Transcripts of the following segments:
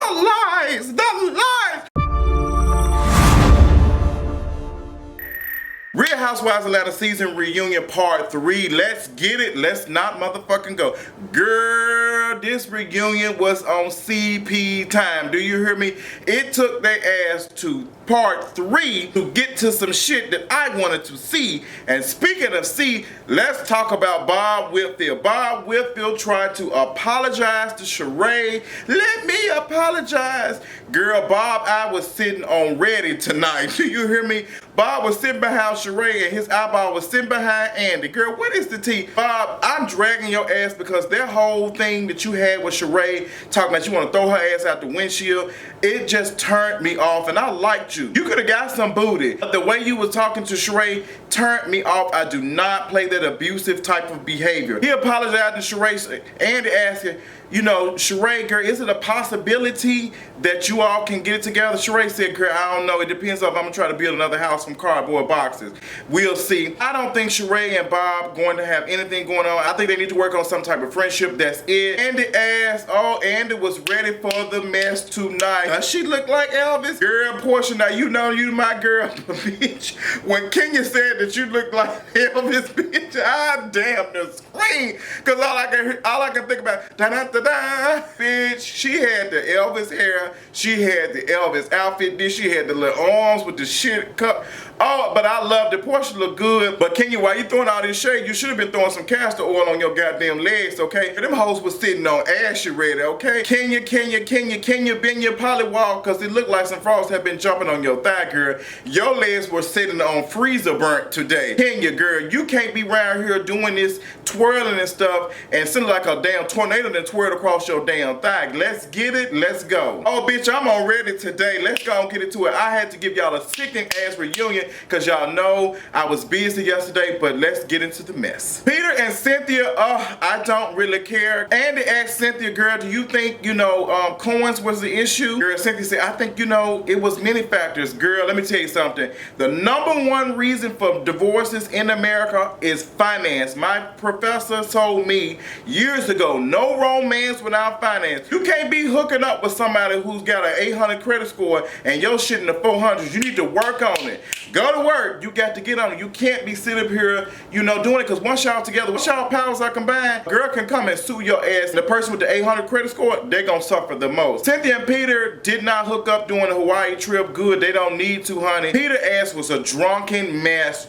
The lies! The lies! Real Housewives Atlanta season reunion part 3. Let's get it. Let's not motherfucking go. Girl, this reunion was on CP time. Do you hear me? It took their ass to part 3 to get to some shit that I wanted to see. And speaking of see, let's talk about Bob Whitfield. Bob Whitfield tried to apologize to Sheree. Let me apologize. Girl, Bob, I was sitting on ready tonight. Do you hear me? Bob was sitting behind Sheree and his eyeball was sitting behind Andy. Girl, what is the tea? Bob, I'm dragging your ass because that whole thing that you had with Sheree, talking about you want to throw her ass out the windshield, it just turned me off, and I liked you. You could have got some booty. But the way you was talking to Sheree turned me off. I do not play that abusive type of behavior. He apologized to Sheree. Andy asked her, you know, Sheree, girl, is it a possibility that you all can get it together? Sheree said, girl, I don't know. It depends on if I'm going to try to build another house from cardboard boxes. We'll see. I don't think Sheree and Bob going to have anything going on. I think they need to work on some type of friendship. That's it. Andy asked, oh, Andy was ready for the mess tonight. She looked like Elvis. Girl, Porsha, now you know you my girl, bitch. When Kenya said that you look like Elvis, bitch, I damn the scream. Because all I can think about, da-da-da-da, bitch, she had the Elvis hair, she had the Elvis outfit, then she had the little arms with the shit cup. Oh, but I loved it. Porsha looked good. But Kenya, while you throwing all this shade, you should have been throwing some castor oil on your goddamn legs, okay? Them hoes was sitting on ashy ready, okay? Kenya, bend your polywall, because it looked like some frogs had been jumping on your thigh, girl. Your legs were sitting on freezer burnt today. Kenya, girl, you can't be around here doing this twirling and stuff and sitting like a damn tornado that twirled across your damn thigh. Let's get it. Let's go. Oh, bitch, I'm on ready today. Let's go and get into it. I had to give y'all a sickening ass reunion because y'all know I was busy yesterday, but let's get into the mess. Peter and Cynthia, I don't really care. Andy asked Cynthia, girl, do you think, you know, coins was the issue? Girl, Cynthia said, I think, you know, it was many factors. Girl, let me tell you something. The number one reason for divorces in America is finance. My professor told me years ago, no romance without finance. You can't be hooking up with somebody who's got an 800 credit score and your shit in the 400s. You need to work on it. Go to work. You got to get on it. You can't be sitting up here, you know, doing it, because once y'all together, once y'all powers are combined, girl can come and sue your ass. And the person with the 800 credit score, they're going to suffer the most. Cynthia and Peter did not hook up during the Hawaii trip. Good. They don't need to, honey. Peter's ass was a drunken mess.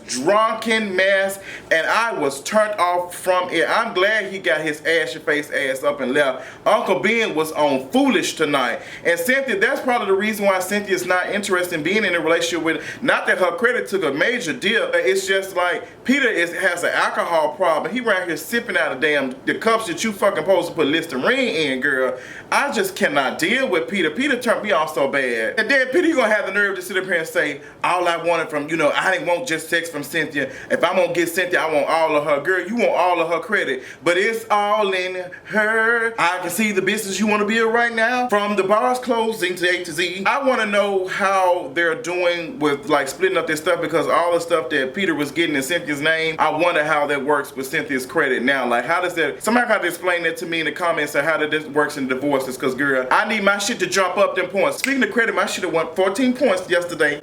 And I was turned off from it. I'm glad he got his ashy face ass up and left. Uncle Ben was on foolish tonight. And Cynthia, that's probably the reason why Cynthia's not interested in being in a relationship with, not that her credit took a major dip. It's just like Peter has an alcohol problem. He around here sipping out of the cups that you fucking supposed to put Listerine in, girl. I just cannot deal with Peter. Peter turned me off so bad. And then Peter, you gonna have the nerve to sit up here and say, all I wanted from, you know, I didn't want just sex from Cynthia. If I'm gonna get Cynthia, I want all of her. Girl, you want all of her credit, but it's all in her. I can see the business you want to build right now, from the bars closing to A to Z. I want to know how they're doing with like splitting up this stuff, because all the stuff that Peter was getting in Cynthia's name, I wonder how that works with Cynthia's credit now. Like, how does that, somebody got to explain that to me in the comments, and how that this works in divorces, because girl, I need my shit to jump up them points. Speaking of credit, my shit have won 14 points yesterday.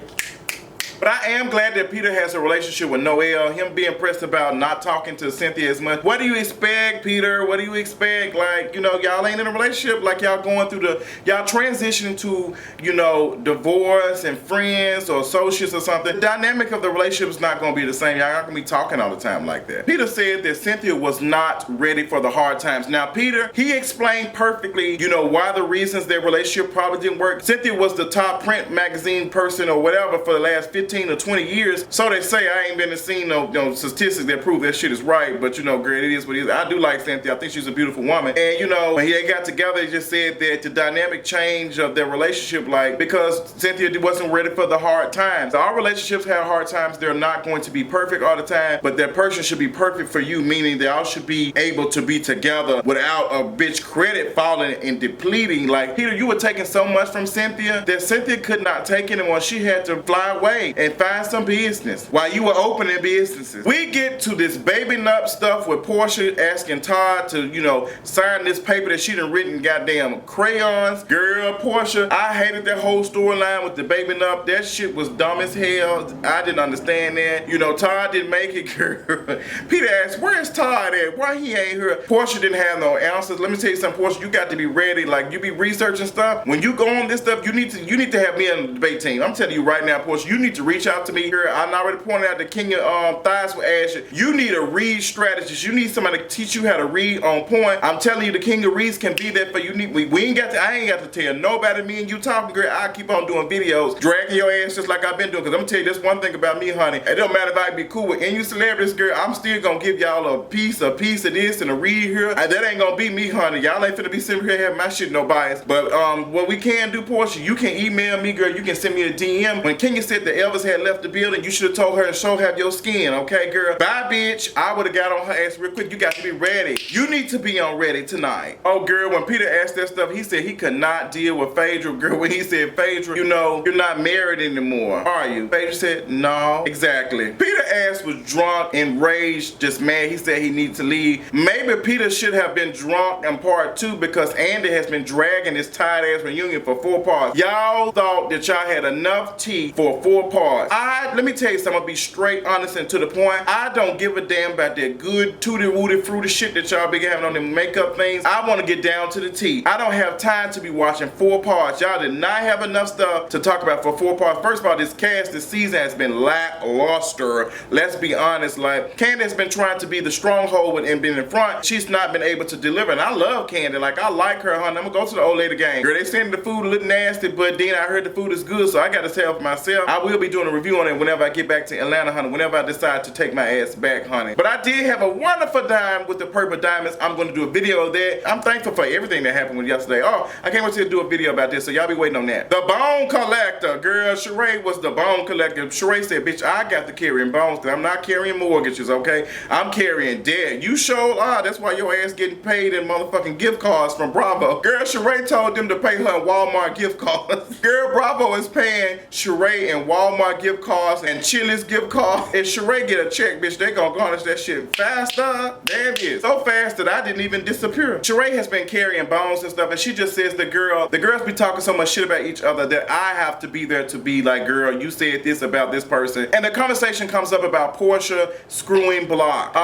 But I am glad that Peter has a relationship with Noelle. Him being pressed about not talking to Cynthia as much. What do you expect, Peter? What do you expect? Like, you know, y'all ain't in a relationship. Like, y'all going through y'all transitioning to, you know, divorce and friends or associates or something. The dynamic of the relationship is not going to be the same. Y'all not going to be talking all the time like that. Peter said that Cynthia was not ready for the hard times. Now, Peter, he explained perfectly, you know, why the reasons their relationship probably didn't work. Cynthia was the top print magazine person or whatever for the last 15 or 20 years. So they say. I ain't been seeing no statistics that prove that shit is right, but you know, girl, it is what it is. I do like Cynthia. I think she's a beautiful woman. And you know, when they got together, they just said that the dynamic change of their relationship, like, because Cynthia wasn't ready for the hard times. All relationships have hard times. They're not going to be perfect all the time, but that person should be perfect for you, meaning they all should be able to be together without a bitch credit falling and depleting. Like, Peter, you were taking so much from Cynthia that Cynthia could not take it, and when she had to fly away, and find some business while you were opening businesses. We get to this baby nut stuff with Porsha asking Todd to, you know, sign this paper that she done written goddamn crayons. Girl, Porsha, I hated that whole storyline with the baby nut. That shit was dumb as hell. I didn't understand that. You know, Todd didn't make it, girl. Peter asked, where's Todd at? Why he ain't here? Porsha didn't have no answers. Let me tell you something, Porsha, you got to be ready. Like, you be researching stuff. When you go on this stuff, you need to have me on the debate team. I'm telling you right now, Porsha, you need to reach out to me here. I already pointed out the King of Thighs with Asher. You need a read strategist. You need somebody to teach you how to read on point. I'm telling you, the King of Reads can be there for you. We ain't got to, I ain't got to tell nobody, me and you talking, girl. I keep on doing videos, dragging your ass just like I've been doing. Cause I'm gonna tell you this one thing about me, honey. It don't matter if I be cool with any celebrities, girl. I'm still gonna give y'all a piece of this and a read here. That ain't gonna be me, honey. Y'all ain't finna be sitting here having my shit no bias. But what we can do, Porsha, you can email me, girl. You can send me a DM. When Kenya said that Elvis had left the building, you should have told her and show have your skin, okay, girl? Bye, bitch. I would have got on her ass real quick. You got to be ready. You need to be on ready tonight. Oh, girl, when Peter asked that stuff, he said he could not deal with Phaedra, girl. When he said, Phaedra, you know, you're not married anymore, are you? Phaedra said, no. Exactly. Peter ass was drunk, enraged, just mad. He said he needed to leave. Maybe Peter should have been drunk in part 2 because Andy has been dragging this tired ass reunion for 4 parts. Y'all thought that y'all had enough tea for 4 parts. Let me tell you something, I'm gonna be straight, honest, and to the point. I don't give a damn about that good tooty wooty fruity shit that y'all be having on them makeup things. I want to get down to the tea. I don't have time to be watching 4 parts. Y'all did not have enough stuff to talk about for 4 parts. First of all, this cast this season has been lackluster. Let's be honest. Like, Candy has been trying to be the stronghold and been in front. She's not been able to deliver. And I love Candy. Like, I like her, honey. I'm gonna go to the old lady game. Girl, they saying the food a little nasty, but then I heard the food is good, so I gotta tell for myself. I will be doing a review on it whenever I get back to Atlanta, honey. Whenever I decide to take my ass back, honey. But I did have a wonderful time with the purple diamonds. I'm gonna do a video of that. I'm thankful for everything that happened with yesterday. Oh, I can't wait to do a video about this, so y'all be waiting on that. The bone collector, girl, Sheree was the bone collector. Sheree said, bitch, I got to carrying bones, because I'm not carrying mortgages, okay? I'm carrying debt. You sure are. That's why your ass getting paid in motherfucking gift cards from Bravo. Girl, Sheree told them to pay her in Walmart gift cards. Girl, Bravo is paying Sheree in Walmart gift cards and Chili's gift cards. If Sheree get a check, bitch, they gonna garnish that shit faster. Damn it. So fast that I didn't even disappear. Sheree has been carrying bones and stuff, and she just says the girls be talking so much shit about each other that I have to be there to be like, girl, you said this about this person. And the conversation comes up about Porsha screwing Block.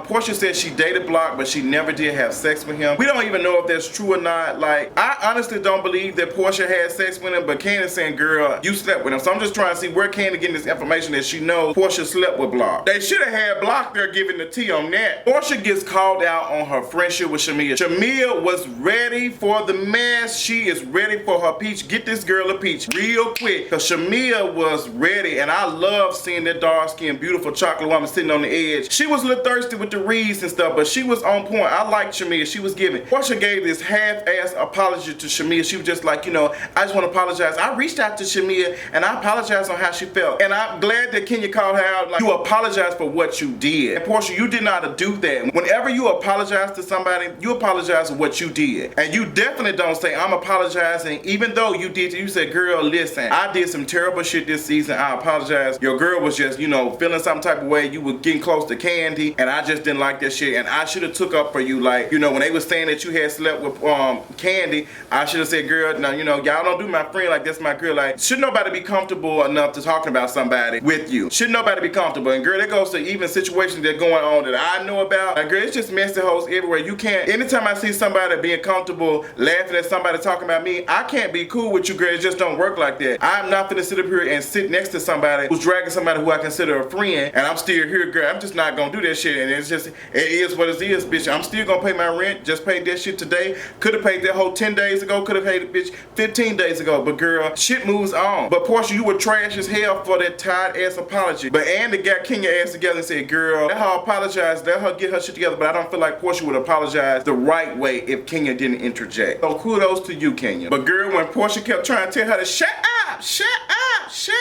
Porsha said she dated Block, but she never did have sex with him. We don't even know if that's true or not. Like, I honestly don't believe that Porsha had sex with him, but Candace saying, girl, you slept with him. So I'm just trying to see where Candace getting this information that she knows Porsha slept with Block. They should have had Block there giving the tea on that. Porsha gets called out on her friendship with Shamea. Shamea was ready for the mess. She is ready for her peach. Get this girl a peach real quick, because Shamea was ready, and I love seeing that dark-skinned, beautiful chocolate woman sitting on the edge. She was a little thirsty with the reads and stuff, but she was on point. I liked Shamea. She was giving. Porsha gave this half-ass apology to Shamea. She was just like, you know, I just want to apologize. I reached out to Shamea, and I apologized on how she felt. And I'm glad that Kenya called her out, like, you apologize for what you did. And Porsha, you did not do that. Whenever you apologize to somebody, you apologize for what you did. And you definitely don't say, I'm apologizing, even though you did. You said, girl, listen, I did some terrible shit this season. I apologize. Your girl was just, you know, feeling some type of way. You were getting close to Candy, and I just didn't like that shit. And I should have took up for you. Like, you know, when they was saying that you had slept with Candy, I should have said, girl, now, you know, y'all don't do my friend like that's my girl. Like, should nobody be comfortable enough to talking about somebody with you? Should nobody be comfortable? And girl, that goes to even situations that going on that I know about. Like, girl, it's just messy hoes everywhere. You can't, anytime I see somebody being comfortable laughing at somebody talking about me, I can't be cool with you, girl. It just don't work like that. I'm not finna sit up here and sit next to somebody who's dragging somebody who I consider a friend, and I'm still here, girl. I'm just not gonna do that shit. And it's just, it is what it is, bitch. I'm still gonna pay my rent. Just paid that shit today. Could have paid that whole 10 days ago. Could have paid it, bitch, 15 days ago. But girl, shit moves on. But Porsha, you were trash as hell for that tired ass apology. But Andy got Kenya ass together and said, girl, let her apologize. Let her get her shit together. But I don't feel like Porsha would apologize the right way if Kenya didn't interject. So kudos to you, Kenya. But girl, when Porsha kept trying to tell her to shut up, shut up, shut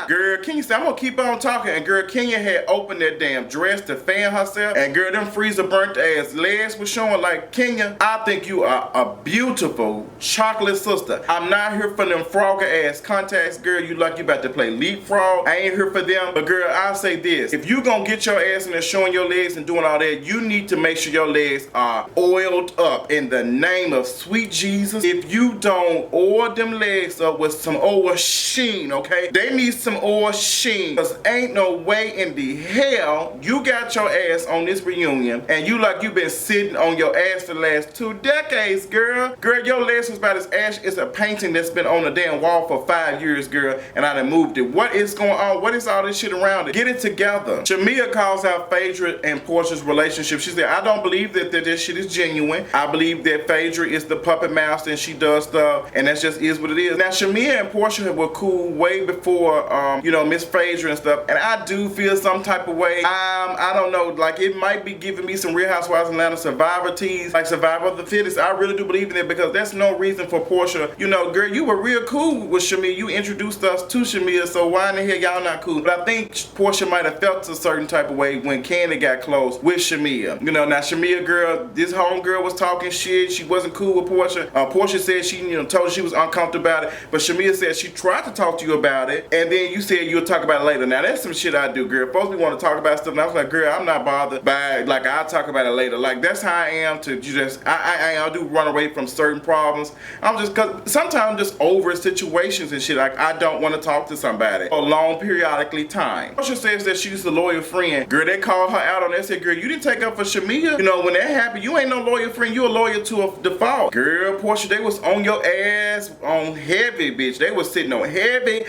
Girl, Kenya said, I'm gonna keep on talking. And girl, Kenya had opened that damn dress to fan herself. And girl, them freezer burnt ass legs was showing. Like, Kenya, I think you are a beautiful chocolate sister. I'm not here for them frogger ass contacts, girl. You like you about to play leapfrog. I ain't here for them. But girl, I'll say this. If you gonna get your ass in there showing your legs and doing all that, you need to make sure your legs are oiled up in the name of sweet Jesus. If you don't oil them legs up with some oil sheen, okay? They need some oil sheen. Cause ain't no way in the hell you got your ass on this reunion and you like you been sitting on your ass for the last 2 decades, girl. Girl, your legs was about as ash as a painting that's been on the damn wall for 5 years, girl, and I done moved it. What is going on? What is all this shit around it? Get it together. Shamea calls out Phaedra and Porsha's relationship. She said, I don't believe that this shit is genuine. I believe that Phaedra is the puppet master and she does stuff, and that just is what it is. Now, Shamea and Porsha were cool way before, you know, Miss Phaedra and stuff, and I do feel some type of way. I don't know, like it might be giving me some Real Housewives of Atlanta Survivor tease, like Survivor of the Fittest. I really do believe in it because that's no reason for Porsha. You know, girl, you were real cool with Shamea. You introduced us to Shamea, so why in the hell y'all not cool? But I think Porsha might have felt a certain type of way when Candy got close with Shamea. You know, now Shamea, girl, this homegirl was talking shit. She wasn't cool with Porsha. Porsha said she, you know, told her she was uncomfortable about it, but Shamea said she tried to talk to you about it, and then you said you'll talk about it later. Now that's some shit I do, girl. Folks be want to talk about stuff, and I was like, girl, I'm not bothered by it. Like, I'll talk about it later. Like, that's how I am to just, I do run away from certain problems. I'm just, cause sometimes I'm just over situations and shit. Like, I don't want to talk to somebody for a long periodically time. Porsha says that she's a loyal friend. Girl, they called her out on that. Said, girl, you didn't take up for Shamea. You know, when that happened, you ain't no loyal friend. You a loyal to a default. Girl, Porsha, they was on your ass on heavy, bitch. They was sitting on heavy,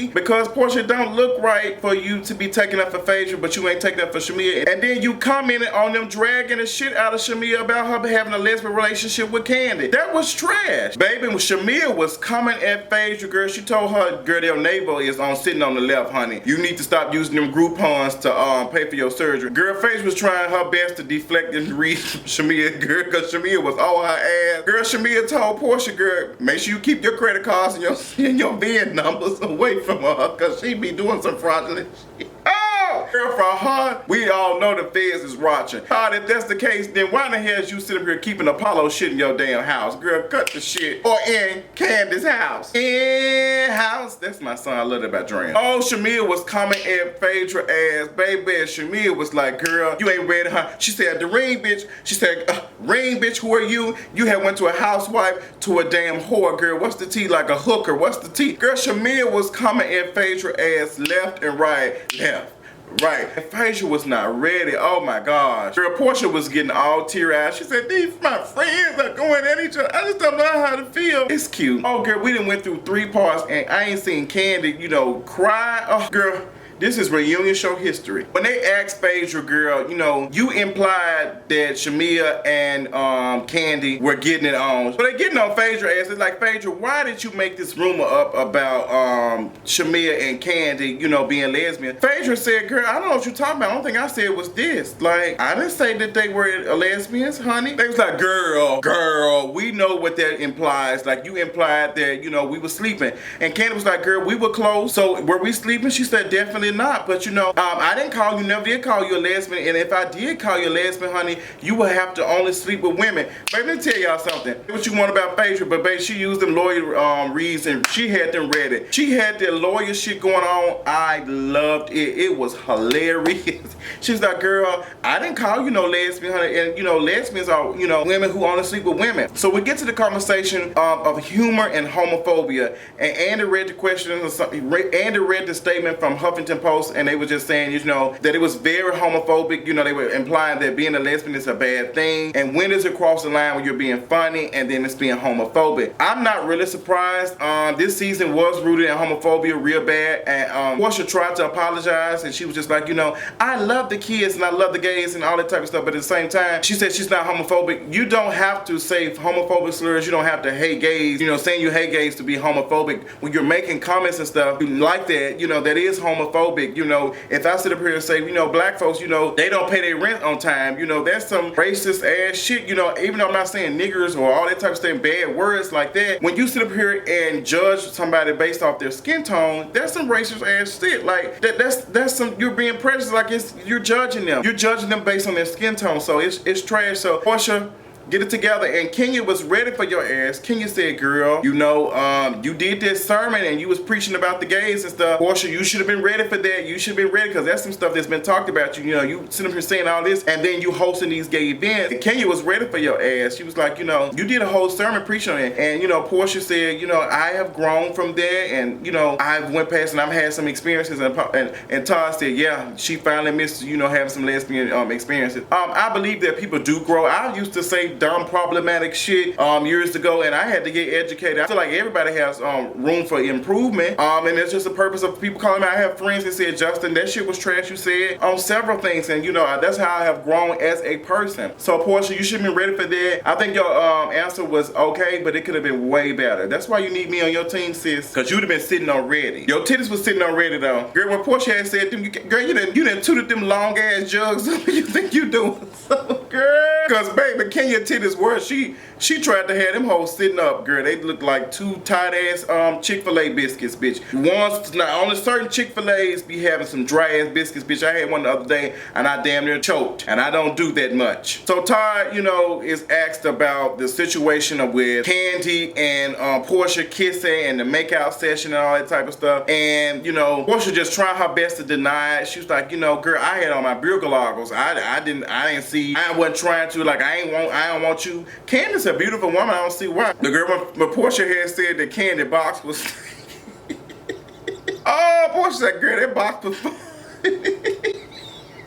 because Porsha don't look right for you to be taking up for Phaedra, but you ain't taking up for Shamea. And then you commented on them dragging the shit out of Shamea about her having a lesbian relationship with Candy. That was trash. Baby, when Shamea was coming at Phaedra, girl, she told her, girl, their neighbor is on sitting on the left, honey. You need to stop using them Groupons to pay for your surgery. Girl, Phaedra was trying her best to deflect and read Shamea, girl, because Shamea was on her ass. Girl, Shamea told Porsha, girl, make sure you keep your credit cards and your VIN numbers away from her, because she be doing some fraudulent shit. Girl, for her, we all know the feds is watching. If that's the case, then why the hell is you sitting here keeping Apollo shit in your damn house? Girl, cut the shit. Or in Candy's house. In house. That's my son. I love that about Dream. Oh, Shamea was coming at Phaedra ass. Baby, Shamea was like, girl, you ain't ready, huh? She said, the ring, bitch. She said, ring, bitch, who are you? You had went to a housewife to a damn whore, girl. What's the tea? Like a hooker. What's the tea? Girl, Shamea was coming at Phaedra ass left and right. Left. Right. And Phaedra was not ready. Oh my gosh. Girl, Porsha was getting all teary-eyed. She said, these my friends are going at each other. I just don't know how to feel. It's cute. Oh, girl, we done went through 3 parts and I ain't seen Candy, you know, cry. Oh, girl. This is reunion show history. When they asked Phaedra, girl, you know, you implied that Shamea and Candy were getting it on. So they getting on Phaedra ass. It's like, Phaedra, why did you make this rumor up about Shamea and Candy, you know, being lesbian? Phaedra said, girl, I don't know what you're talking about. The only thing I said was this. Like, I didn't say that they were lesbians, honey. They was like, girl, we know what that implies. Like, you implied that, you know, we were sleeping. And Candy was like, girl, we were close. So were we sleeping? She said, definitely not, but you know, I didn't call you, never did call you a lesbian, and if I did call you a lesbian, honey, you would have to only sleep with women. Baby, let me tell y'all something. What you want about Phaedra, but baby, she used them lawyer reads and she had them ready. She had that lawyer shit going on. I loved it. It was hilarious. She's like, girl, I didn't call you no lesbian, honey, and you know, lesbians are, you know, women who only sleep with women. So we get to the conversation of humor and homophobia, and Andy read the question or something. Andy read the statement from Huffington Post, and they were just saying, you know, that it was very homophobic. You know, they were implying that being a lesbian is a bad thing, and when does it cross the line when you're being funny and then it's being homophobic? I'm not really surprised. This season was rooted in homophobia real bad, and Porsha tried to apologize, and she was just like, you know, I love love the kids and I love the gays and all that type of stuff, but at the same time, she said she's not homophobic. You don't have to say homophobic slurs. You don't have to hate gays. You know, saying you hate gays to be homophobic. When you're making comments and stuff like that, you know, that is homophobic. You know, if I sit up here and say, you know, black folks, you know, they don't pay their rent on time, you know, that's some racist ass shit. You know, even though I'm not saying niggers or all that type of stuff, bad words like that, when you sit up here and judge somebody based off their skin tone, that's some racist ass shit. Like that's some, you're being prejudiced. Like you're judging them. You're judging them based on their skin tone. So it's trash. So Porsha, get it together. And Kenya was ready for your ass. Kenya said, girl, you know, you did this sermon and you was preaching about the gays and stuff. Porsha, you should have been ready for that. You should have been ready because that's some stuff that's been talked about. You know, you sit up here saying all this and then you hosting these gay events. And Kenya was ready for your ass. She was like, you know, you did a whole sermon preaching on it. And, you know, Porsha said, you know, I have grown from there and, you know, I went past and I've had some experiences. And Todd said, yeah, she finally missed, you know, having some lesbian experiences. I believe that people do grow. I used to say dumb problematic shit years ago and I had to get educated. I feel like everybody has room for improvement and it's just the purpose of people calling me. I have friends that said, Justin, that shit was trash you said on several things, and you know that's how I have grown as a person. So Porsha, you should have been ready for that. I think your answer was okay, but it could have been way better. That's why you need me on your team, sis, because you'd have been sitting on ready. Your titties was sitting on ready though. Girl, what Porsha had said, girl, you done tooted them long ass jugs. You think you doing so, girl? Because baby, Kenya titties were, she tried to have them hoes sitting up, girl. They look like two tight ass Chick-fil-A biscuits, bitch. Once, now only certain Chick-fil-A's be having some dry ass biscuits, bitch. I had one the other day and I damn near choked, and I don't do that much. So Todd, you know, is asked about the situation with Candy and Porsha kissing and the makeout session and all that type of stuff. And you know, Porsha just trying her best to deny it. She was like, you know, girl, I had on my bugle goggles. I didn't see. I wasn't trying to. Like, I don't want you. Candy's a beautiful woman. I don't see why. The girl, when Porsha had said that Candy box was. Oh, Porsha said, girl, that box was.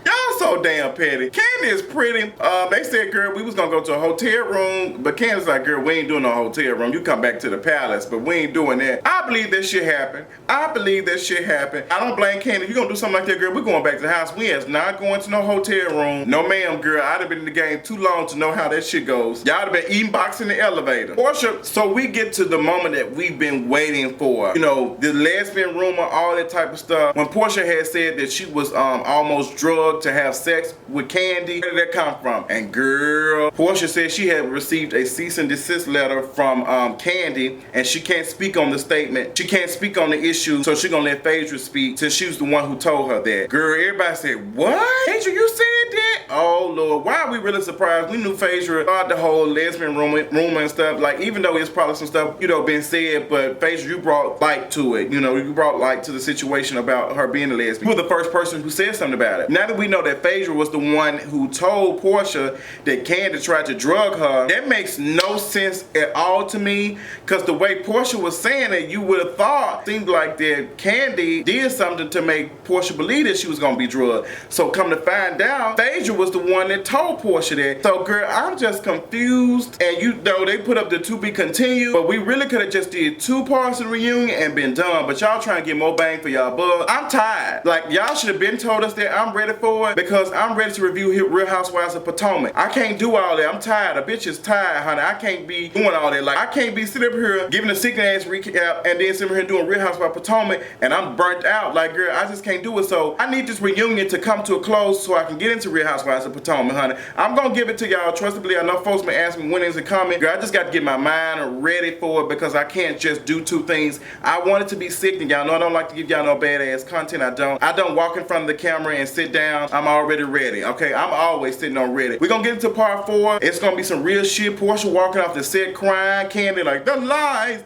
Y'all so damn petty. Candy is pretty. They said, girl, we was gonna go to a hotel room, but Candy's like, girl, we ain't doing no hotel room. You come back to the palace, but we ain't doing that. I believe that shit happened. I believe that shit happened. I don't blame Candy. If you gonna do something like that, girl, we going back to the house. We is not going to no hotel room. No ma'am, girl. I'd have been in the game too long to know how that shit goes. Y'all have been eating box in the elevator. Porsha, so we get to the moment that we've been waiting for. You know, the lesbian rumor, all that type of stuff. When Porsha had said that she was almost drugged to have sex with Candy, where did that come from? And girl, Porsha said she had received a cease and desist letter from Candy, and she can't speak on the statement. She can't speak on the issue, so she gonna let Phaedra speak since she was the one who told her that. Girl, everybody said, what? Phaedra, you said that? Oh Lord, why are we really surprised? We knew Phaedra about the whole lesbian rumor and stuff. Like, even though it's probably some stuff, you know, been said, but Phaedra, you brought light to it. You know, you brought light to the situation about her being a lesbian. You were the first person who said something about it. Now that we know that Phaedra was the one who told Porsha that Candy tried to drug her, that makes no sense at all to me, because the way Porsha was saying it, you would have thought, seemed like that Candy did something to make Porsha believe that she was gonna be drugged. So come to find out, Phaedra was the one that told Porsha that. So girl, I'm just confused, and you know, they put up the to be continued, but we really could have just did 2 parts of the reunion and been done, but y'all trying to get more bang for y'all buck. I'm tired. Like, y'all should have been told us that. I'm ready for it, because I'm ready to review Real Housewives of Potomac. I can't do all that. I'm tired. A bitch is tired, honey. I can't be doing all that. Like, I can't be sitting up here giving a sick ass recap and then sitting here doing Real Housewives of Potomac, and I'm burnt out. Like, girl, I just can't do it. So I need this reunion to come to a close so I can get into Real Housewives of Potomac, honey. I'm gonna give it to y'all. Trustably, I know folks may ask me when is it coming. Girl, I just got to get my mind ready for it, because I can't just do 2 things. I want it to be sick, and y'all know I don't like to give y'all no badass content. I don't walk in front of the camera and sit down. I'm already ready. Okay, I'm always sitting on ready. We're gonna get into part 4. It's gonna be some real shit. Porsha walking off the set crying. Candy like, the lies.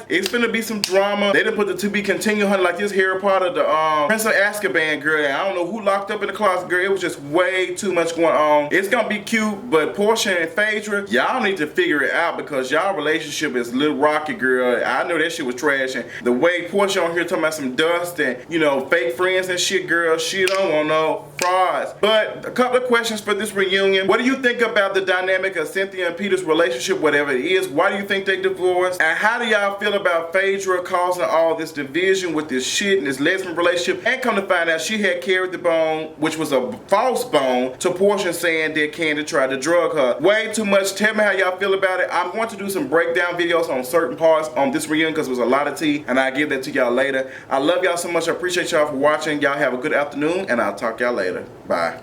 It's finna be some drama. They done put the to be continued, honey, like this Harry Potter, the Prince of Azkaban, girl. I don't know who locked up in the closet, girl. It was just way too much going on. It's gonna be cute, but Porsha and Phaedra, y'all need to figure it out, because y'all relationship is a little rocky, girl. I know that shit was trash, and the way Porsha on here talking about some dust and, you know, fake friends and shit, girl, she don't want no frauds. But a couple of questions for this reunion. What do you think about the dynamic of Cynthia and Peter's relationship, whatever it is? Why do you think they divorced? And how do y'all feel about Phaedra causing all this division with this shit and this lesbian relationship? And come to find out, she had carried the bone, which was a false bone, to Porsha, saying that Candy tried to drug her. Way too much. Tell me how y'all feel about it. I'm going to do some breakdown videos on certain parts on this reunion because it was a lot of tea, and I'll give that to y'all later. I love y'all so much. I appreciate y'all for watching. Y'all have a good afternoon, and I'll talk y'all later. Bye.